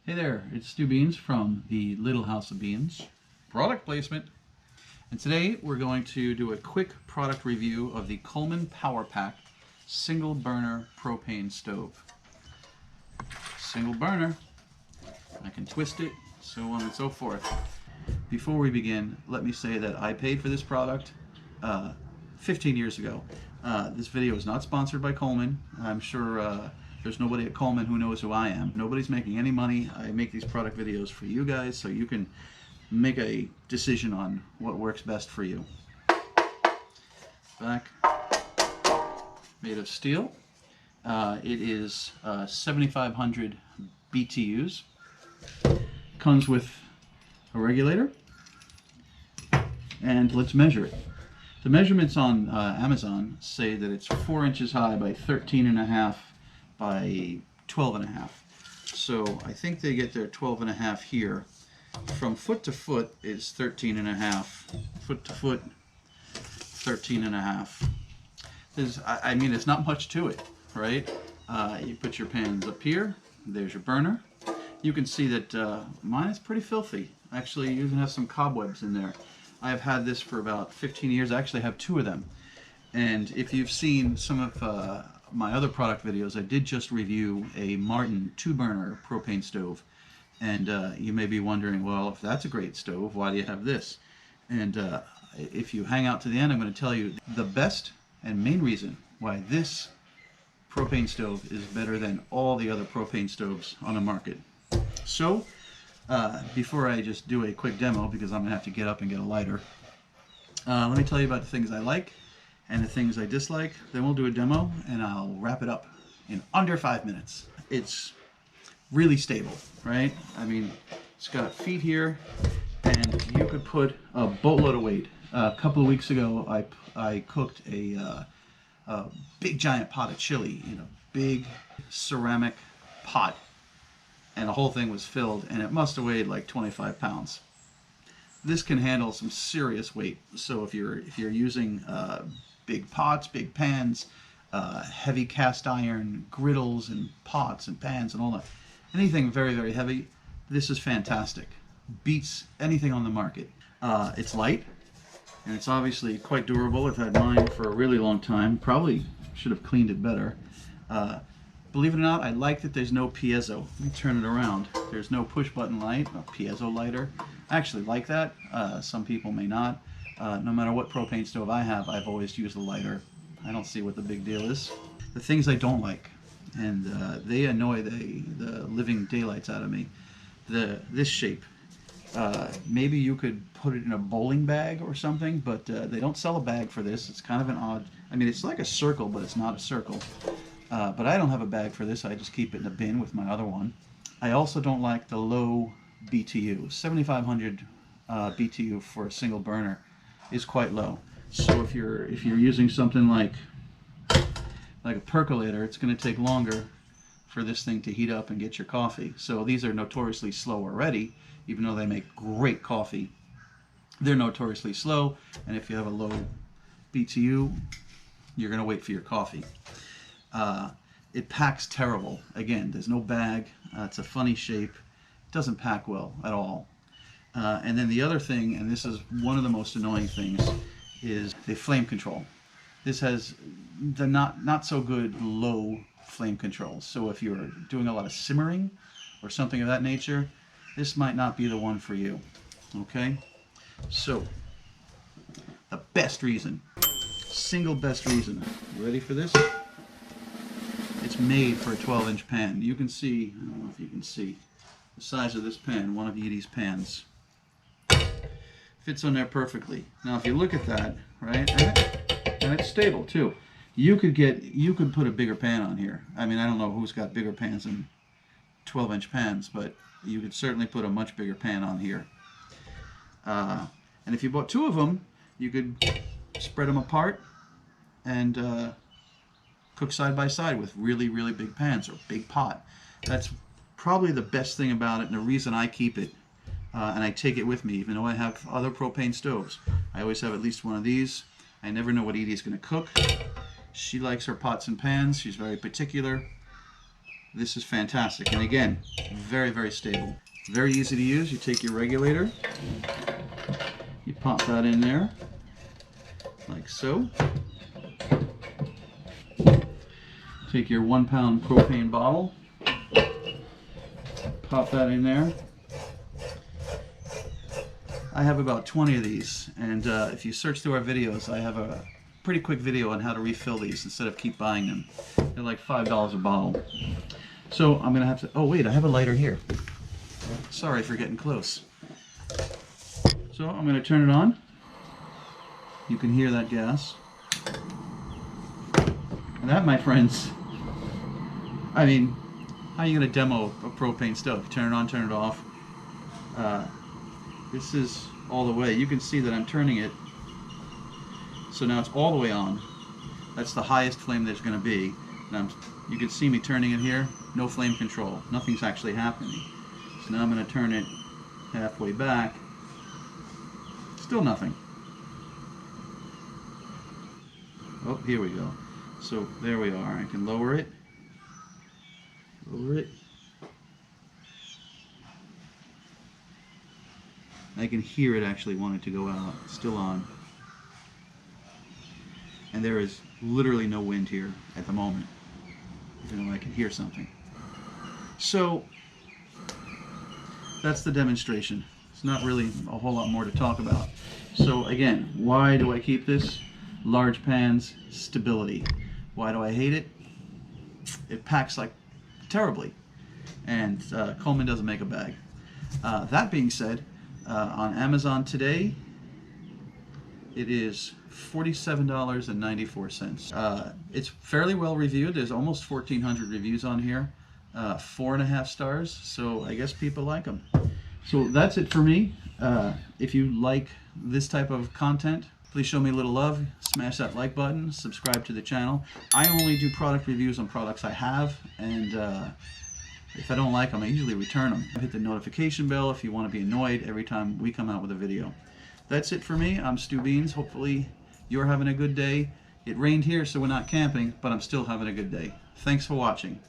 Hey there, it's Stu Beans from the Little House of Beans. Product placement. And today we're going to do a quick product review of the Coleman Power Pack single burner propane stove. Single burner. I can twist it, so on and so forth. Before we begin, let me say that I paid for this product 15 years ago. This video is not sponsored by Coleman. I'm sure there's nobody at Coleman who knows who I am. Nobody's making any money. I make these product videos for you guys so you can make a decision on what works best for you. Back, made of steel. It is 7,500 BTUs. Comes with a regulator. And let's measure it. The measurements on Amazon say that it's 4 inches high by 13.5 by 12.5. So I think they get their 12.5 here. From foot to foot is 13.5. Foot to foot, 13.5. I mean, it's not much to it, right? You put your pans up here. There's your burner. You can see that mine is pretty filthy. Actually, you even have some cobwebs in there. I've had this for about 15 years. I actually have 2 of them. And if you've seen some of my other product videos, I did just review a Martin 2-burner propane stove. And you may be wondering, well, if that's a great stove, why do you have this? And if you hang out to the end, I'm going to tell you the best and main reason why this propane stove is better than all the other propane stoves on the market. So, before I just do a quick demo, because I'm going to have to get up and get a lighter, let me tell you about the things I like and the things I dislike. Then we'll do a demo and I'll wrap it up in under 5 minutes. It's really stable, right? I mean, it's got feet here and you could put a boatload of weight. A couple of weeks ago, I cooked a big giant pot of chili in a big ceramic pot. And the whole thing was filled, and it must have weighed like 25 pounds. This can handle some serious weight. So if you're using big pots, big pans, heavy cast iron griddles and pots and pans and all that, anything very, very heavy, this is fantastic. Beats anything on the market. It's light, and it's obviously quite durable. I've had mine for a really long time. Probably should have cleaned it better. Believe it or not, I like that there's no piezo. Let me turn it around. There's no push button light, a piezo lighter. I actually like that. Some people may not. No matter what propane stove I have, I've always used a lighter. I don't see what the big deal is. The things I don't like, and they annoy the living daylights out of me. This shape. Maybe you could put it in a bowling bag or something, but they don't sell a bag for this. It's kind of an odd, I mean, it's like a circle, but it's not a circle. But I don't have a bag for this. I just keep it in a bin with my other one. I also don't like the low BTU. 7,500 BTU for a single burner is quite low. So if you're using something like a percolator, it's going to take longer for this thing to heat up and get your coffee. So these are notoriously slow already, even though they make great coffee. They're notoriously slow, and if you have a low BTU, you're going to wait for your coffee. It packs terrible. Again, there's no bag. It's a funny shape. It doesn't pack well at all. And then the other thing, and this is one of the most annoying things, is the flame control. This has the not so good low flame control. So if you're doing a lot of simmering or something of that nature, this might not be the one for you. Okay? So, the best reason, single best reason. You ready for this? It's made for a 12-inch pan. You can see, I don't know if you can see, the size of this pan, one of Edie's pans. Fits on there perfectly. Now if you look at that, right, and it's stable too. You could put a bigger pan on here. I mean, I don't know who's got bigger pans than 12-inch pans, but you could certainly put a much bigger pan on here. And if you bought 2 of them, you could spread them apart and cook side by side with really, really big pans or big pot. That's probably the best thing about it, and the reason I keep it, and I take it with me, even though I have other propane stoves. I always have at least one of these. I never know what Edie's going to cook. She likes her pots and pans. She's very particular. this is fantastic. And again, very, very stable. Very easy to use. You take your regulator, you pop that in there, like so. Take your 1 pound propane bottle, pop that in there. I have about 20 of these, and if you search through our videos, I have a pretty quick video on how to refill these instead of keep buying them. They're like $5 a bottle. So I'm gonna have to, oh wait, I have a lighter here. Sorry for getting close. So I'm gonna turn it on. You can hear that gas. And that, my friends, I mean, how are you gonna demo a propane stove? Turn it on, turn it off. This is all the way. You can see that I'm turning it. So now it's all the way on. That's the highest flame there's going to be. And you can see me turning it here. No flame control. Nothing's actually happening. So now I'm going to turn it halfway back. Still nothing. Oh, here we go. So there we are. I can lower it. Lower it. I can hear it actually wanting to go out. It's still on. And there is literally no wind here at the moment. Even though I can hear something. So that's the demonstration. It's not really a whole lot more to talk about. So again, why do I keep this? Large pans, stability. Why do I hate it? It packs like terribly. And Coleman doesn't make a bag. That being said, on Amazon today, it is $47.94. It's fairly well reviewed. There's almost 1,400 reviews on here. 4.5 stars, so I guess people like them. So that's it for me. If you like this type of content, please show me a little love. Smash that like button. Subscribe to the channel. I only do product reviews on products I have, and if I don't like them, I usually return them. Hit the notification bell if you want to be annoyed every time we come out with a video. That's it for me. I'm Stu Beans. Hopefully you're having a good day. It rained here, so we're not camping, but I'm still having a good day. Thanks for watching.